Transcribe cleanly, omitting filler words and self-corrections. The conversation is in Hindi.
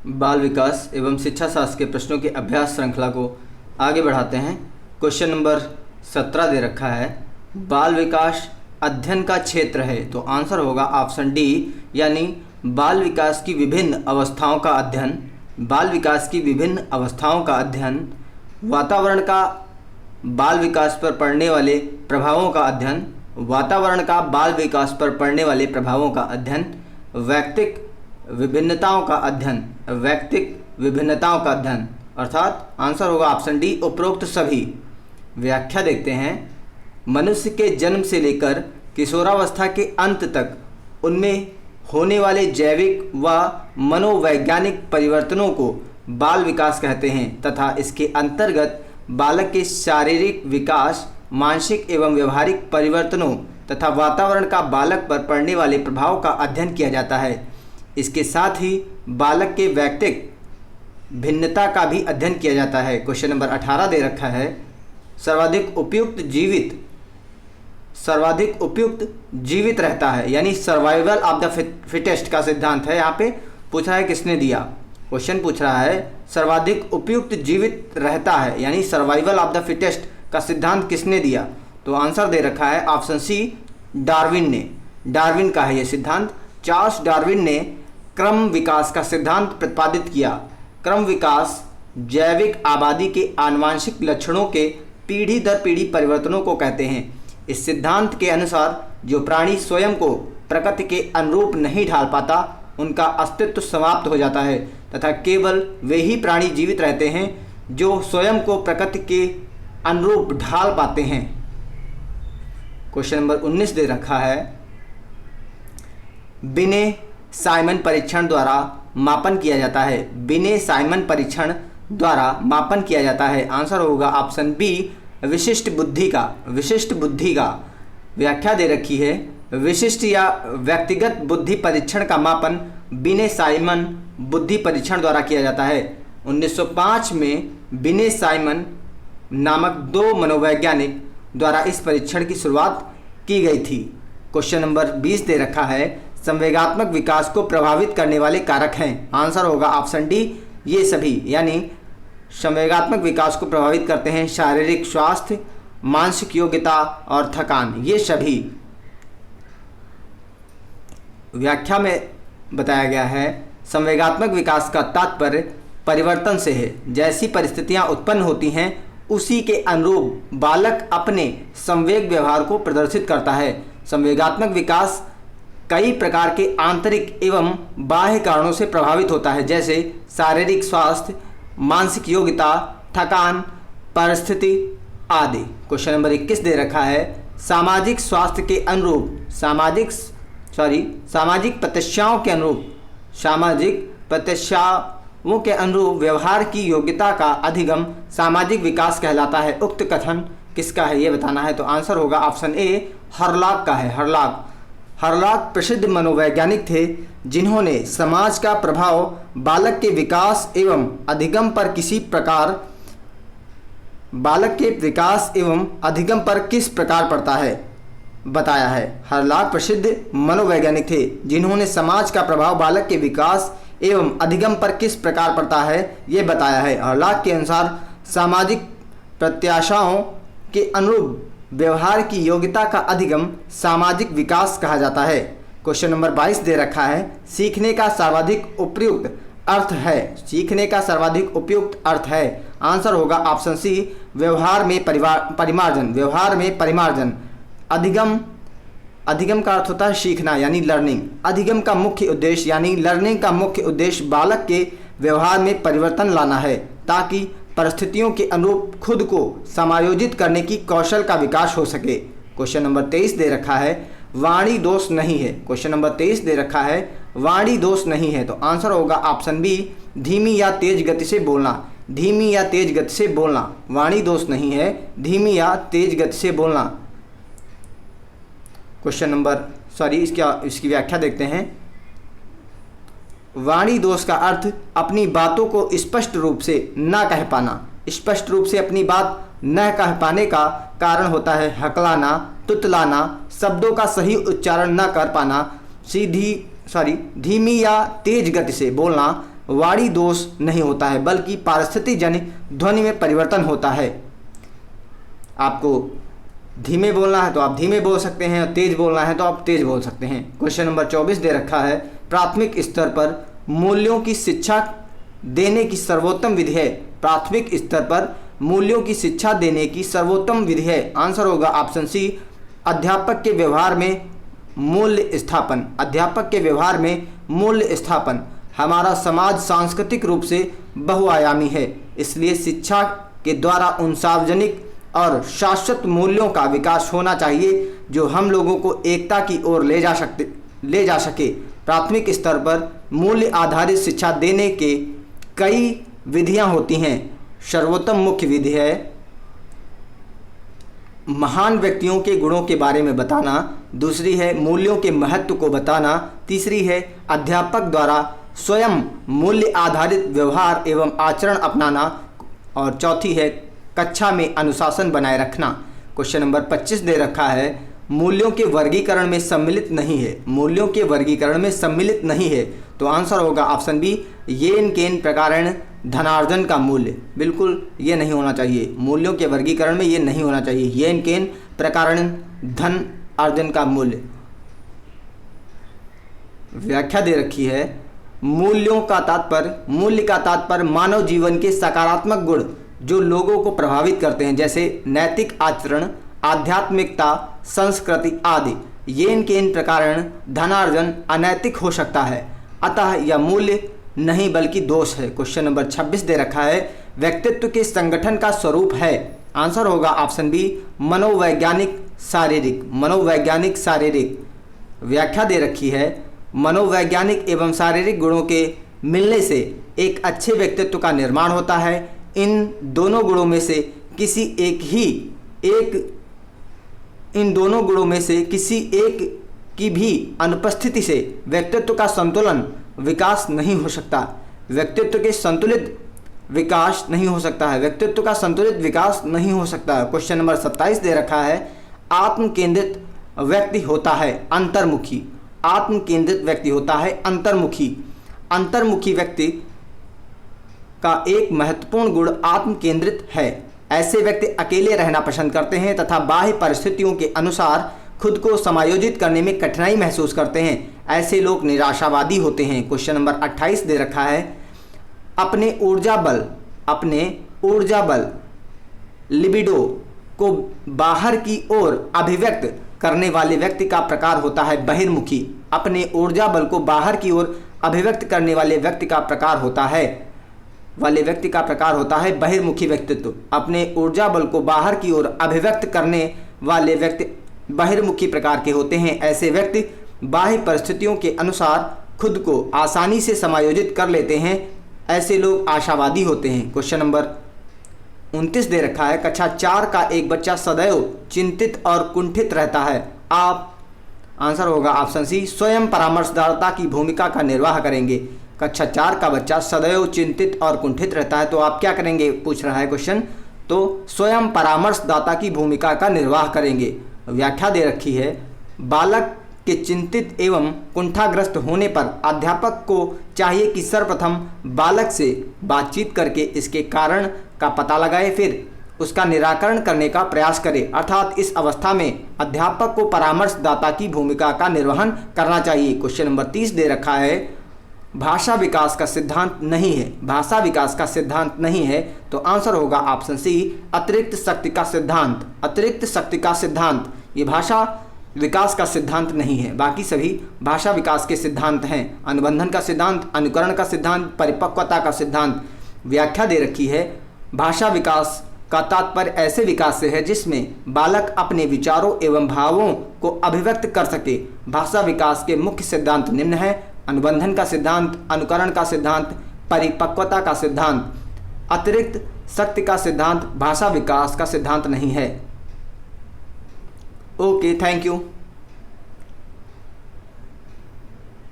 बाल विकास एवं शिक्षा शास्त्र के प्रश्नों की अभ्यास श्रृंखला को आगे बढ़ाते हैं। क्वेश्चन नंबर 17 दे रखा है, बाल विकास अध्ययन का क्षेत्र है। तो आंसर होगा ऑप्शन डी, यानी बाल विकास की विभिन्न अवस्थाओं का अध्ययन। बाल विकास की विभिन्न अवस्थाओं का अध्ययन, वातावरण का बाल विकास पर पड़ने वाले प्रभावों का अध्ययन, वातावरण का बाल विकास पर पड़ने वाले प्रभावों का अध्ययन, वैयक्तिक विभिन्नताओं का अध्ययन, वैयक्तिक विभिन्नताओं का अध्ययन, अर्थात आंसर होगा ऑप्शन डी, उपरोक्त सभी। व्याख्या देखते हैं। मनुष्य के जन्म से लेकर किशोरावस्था के अंत तक उनमें होने वाले जैविक व मनोवैज्ञानिक परिवर्तनों को बाल विकास कहते हैं तथा इसके अंतर्गत बालक के शारीरिक विकास, मानसिक एवं व्यवहारिक परिवर्तनों तथा वातावरण का बालक पर पड़ने वाले प्रभाव का अध्ययन किया जाता है। इसके साथ ही बालक के वैयक्तिक भिन्नता का भी अध्ययन किया जाता है। क्वेश्चन नंबर 18 दे रखा है, सर्वाधिक उपयुक्त जीवित रहता है, यानी सर्वाइवल ऑफ द फिटेस्ट का सिद्धांत है। यहाँ पे पूछा है किसने दिया, क्वेश्चन पूछ रहा है सर्वाधिक उपयुक्त जीवित रहता है यानी सर्वाइवल ऑफ द फिटेस्ट का सिद्धांत किसने दिया। तो आंसर दे रखा है ऑप्शन सी, डार्विन ने। डार्विन का है यह सिद्धांत। चार्ल्स डार्विन ने क्रम विकास का सिद्धांत प्रतिपादित किया। क्रम विकास जैविक आबादी के आनुवांशिक लक्षणों के पीढ़ी दर पीढ़ी परिवर्तनों को कहते हैं। इस सिद्धांत के अनुसार जो प्राणी स्वयं को प्रकृति के अनुरूप नहीं ढाल पाता, उनका अस्तित्व समाप्त हो जाता है तथा केवल वे ही प्राणी जीवित रहते हैं जो स्वयं को प्रकृति के अनुरूप ढाल पाते हैं। क्वेश्चन नंबर 19 दे रखा है, बिने साइमन परीक्षण द्वारा मापन किया जाता है। बिने साइमन परीक्षण द्वारा मापन किया जाता है। आंसर होगा ऑप्शन बी, विशिष्ट बुद्धि का। विशिष्ट बुद्धि का व्याख्या दे रखी है, विशिष्ट या व्यक्तिगत बुद्धि परीक्षण का मापन बिने साइमन बुद्धि परीक्षण द्वारा किया जाता है। 1905 में बिने साइमन नामक 2 मनोवैज्ञानिक द्वारा इस परीक्षण की शुरुआत की गई थी। क्वेश्चन नंबर 20 दे रखा है, संवेगात्मक विकास को प्रभावित करने वाले कारक हैं। आंसर होगा ऑप्शन डी, ये सभी, यानी संवेगात्मक विकास को प्रभावित करते हैं शारीरिक स्वास्थ्य, मानसिक योग्यता और थकान, ये सभी। व्याख्या में बताया गया है, संवेगात्मक विकास का तात्पर्य परिवर्तन से है। जैसी परिस्थितियां उत्पन्न होती हैं उसी के अनुरूप बालक अपने संवेग व्यवहार को प्रदर्शित करता है। संवेगात्मक विकास कई प्रकार के आंतरिक एवं बाह्य कारणों से प्रभावित होता है, जैसे शारीरिक स्वास्थ्य, मानसिक योग्यता, थकान, परिस्थिति आदि। क्वेश्चन नंबर 21 दे रखा है, सामाजिक स्वास्थ्य के अनुरूप सामाजिक प्रत्याशाओं के अनुरूप व्यवहार की योग्यता का अधिगम सामाजिक विकास कहलाता है। उक्त कथन किसका है ये बताना है। तो आंसर होगा ऑप्शन ए, हरलॉक का है। हरलॉक प्रसिद्ध मनोवैज्ञानिक थे जिन्होंने समाज का प्रभाव बालक के विकास एवं अधिगम पर किस प्रकार पड़ता है बताया है। हरलॉक प्रसिद्ध मनोवैज्ञानिक थे जिन्होंने समाज का प्रभाव बालक के विकास एवं अधिगम पर किस प्रकार पड़ता है ये बताया है। हरलॉक के अनुसार सामाजिक प्रत्याशाओं के अनुरूप व्यवहार की योग्यता का अधिगम सामाजिक विकास कहा जाता है। क्वेश्चन नंबर 22 दे रखा है, सीखने का सर्वाधिक उपयुक्त अर्थ है। सीखने का सर्वाधिक उपयुक्त अर्थ है। आंसर होगा ऑप्शन सी, व्यवहार में परिमार्जन। व्यवहार में परिमार्जन। अधिगम का अर्थ होता है सीखना यानी लर्निंग। अधिगम का मुख्य उद्देश्य यानी लर्निंग का मुख्य उद्देश्य बालक के व्यवहार में परिवर्तन लाना है ताकि परिस्थितियों के अनुरूप खुद को समायोजित करने की कौशल का विकास हो सके। क्वेश्चन नंबर 23 दे रखा है, वाणी दोष नहीं है। क्वेश्चन नंबर 23 दे रखा है, वाणी दोष नहीं है। तो आंसर होगा ऑप्शन बी, धीमी या तेज गति से बोलना। धीमी या तेज गति से बोलना वाणी दोष नहीं है, धीमी या तेज गति से बोलना। क्वेश्चन नंबर इसकी व्याख्या देखते हैं। वाणी दोष का अर्थ अपनी बातों को स्पष्ट रूप से न कह पाना। स्पष्ट रूप से अपनी बात न कह पाने का कारण होता है हकलाना, तुतलाना, शब्दों का सही उच्चारण न कर पाना, धीमी या तेज गति से बोलना, वाणी दोष नहीं होता है, बल्कि पारिस्थितिक जन्य ध्वनि में परिवर्तन होता है। आपको धीमे बोलना है तो आप धीमे बोल सकते हैं, और तेज बोलना है तो आप तेज बोल सकते हैं। क्वेश्चन नंबर 24 दे रखा है, प्राथमिक स्तर पर मूल्यों की शिक्षा देने की सर्वोत्तम विधि है। प्राथमिक स्तर पर मूल्यों की शिक्षा देने की सर्वोत्तम विधि है। आंसर होगा ऑप्शन सी, अध्यापक के व्यवहार में मूल्य स्थापन। अध्यापक के व्यवहार में मूल्य स्थापन। हमारा समाज सांस्कृतिक रूप से बहुआयामी है, इसलिए शिक्षा के द्वारा उन सार्वजनिक और शाश्वत मूल्यों का विकास होना चाहिए जो हम लोगों को एकता की ओर ले जा सके। प्राथमिक स्तर पर मूल्य आधारित शिक्षा देने के कई विधियां होती हैं। सर्वोत्तम मुख्य विधि है महान व्यक्तियों के गुणों के बारे में बताना, दूसरी है मूल्यों के महत्व को बताना, तीसरी है अध्यापक द्वारा स्वयं मूल्य आधारित व्यवहार एवं आचरण अपनाना, और चौथी है कक्षा में अनुशासन बनाए रखना। क्वेश्चन नंबर 25 दे रखा है, मूल्यों के वर्गीकरण में सम्मिलित नहीं है। मूल्यों के वर्गीकरण में सम्मिलित नहीं है, तो आंसर होगा ऑप्शन बी, येन केन प्रकारेण धनार्जन का मूल्य। बिल्कुल ये नहीं होना चाहिए, मूल्यों के वर्गीकरण में ये नहीं होना चाहिए। येन केन प्रकारेण धन अर्जन का मूल्य। व्याख्या दे रखी है, मूल्यों का तात्पर्य, मूल्य का तात्पर्य मानव जीवन के सकारात्मक गुण जो लोगों को प्रभावित करते हैं, जैसे नैतिक आचरण, आध्यात्मिकता, संस्कृति आदि। येन केन प्रकारेण धनार्जन अनैतिक हो सकता है, अतः यह मूल्य नहीं बल्कि दोष है। क्वेश्चन नंबर 26 दे रखा है, व्यक्तित्व के संगठन का स्वरूप है। आंसर होगा ऑप्शन बी, मनोवैज्ञानिक शारीरिक। मनोवैज्ञानिक शारीरिक। व्याख्या दे रखी है, मनोवैज्ञानिक एवं शारीरिक गुणों के मिलने से एक अच्छे व्यक्तित्व का निर्माण होता है। इन दोनों गुणों में से किसी एक की भी अनुपस्थिति से व्यक्तित्व का संतुलन विकास नहीं हो सकता। व्यक्तित्व के संतुलित विकास नहीं हो सकता है। व्यक्तित्व का संतुलित विकास नहीं हो सकता है। क्वेश्चन नंबर 27 दे रखा है, आत्म केंद्रित व्यक्ति होता है अंतर्मुखी। आत्म केंद्रित व्यक्ति होता है अंतर्मुखी। अंतर्मुखी व्यक्ति का एक महत्वपूर्ण गुण आत्म केंद्रित है। ऐसे व्यक्ति अकेले रहना पसंद करते हैं तथा बाह्य परिस्थितियों के अनुसार खुद को समायोजित करने में कठिनाई महसूस करते हैं। ऐसे लोग निराशावादी होते हैं। क्वेश्चन नंबर 28 दे रखा है, अपने ऊर्जा बल लिबिडो को बाहर की ओर अभिव्यक्त करने वाले व्यक्ति का प्रकार होता है बहिर्मुखी। अपने ऊर्जा बल को बाहर की ओर अभिव्यक्त करने वाले व्यक्ति का प्रकार होता है बहिर्मुखी व्यक्तित्व। अपने ऊर्जा बल को बाहर की ओर अभिव्यक्त करने वाले व्यक्ति बहिर्मुखी प्रकार के होते हैं। ऐसे व्यक्ति बाह्य परिस्थितियों के अनुसार खुद को आसानी से समायोजित कर लेते हैं। ऐसे लोग आशावादी होते हैं। क्वेश्चन नंबर 29 दे रखा है, कक्षा 4 का एक बच्चा सदैव चिंतित और कुंठित रहता है। आप आंसर होगा ऑप्शन सी, स्वयं परामर्शदाता की भूमिका का निर्वाह करेंगे। कक्षा 4 का बच्चा सदैव चिंतित और कुंठित रहता है, तो आप क्या करेंगे पूछ रहा है क्वेश्चन, तो स्वयं परामर्शदाता की भूमिका का निर्वाह करेंगे। व्याख्या दे रखी है, बालक के चिंतित एवं कुंठाग्रस्त होने पर अध्यापक को चाहिए कि सर्वप्रथम बालक से बातचीत करके इसके कारण का पता लगाए, फिर उसका निराकरण करने का प्रयास करे। अर्थात इस अवस्था में अध्यापक को परामर्शदाता की भूमिका का निर्वहन करना चाहिए। क्वेश्चन नंबर 30 दे रखा है, भाषा विकास का सिद्धांत नहीं है। भाषा विकास का सिद्धांत नहीं है, तो आंसर होगा ऑप्शन सी, अतिरिक्त शक्ति का सिद्धांत। अतिरिक्त शक्ति का सिद्धांत ये भाषा विकास का सिद्धांत नहीं है, बाकी सभी भाषा विकास के सिद्धांत हैं। अनुबंधन का सिद्धांत, अनुकरण का सिद्धांत, परिपक्वता का सिद्धांत। व्याख्या दे रखी है, भाषा विकास का तात्पर्य ऐसे विकास से है जिसमें बालक अपने विचारों एवं भावों को अभिव्यक्त कर सके। भाषा विकास के मुख्य सिद्धांत निम्न है, अनुबंधन का सिद्धांत, अनुकरण का सिद्धांत, परिपक्वता का सिद्धांत। अतिरिक्त शक्ति का सिद्धांत भाषा विकास का सिद्धांत नहीं है। Okay, thank you.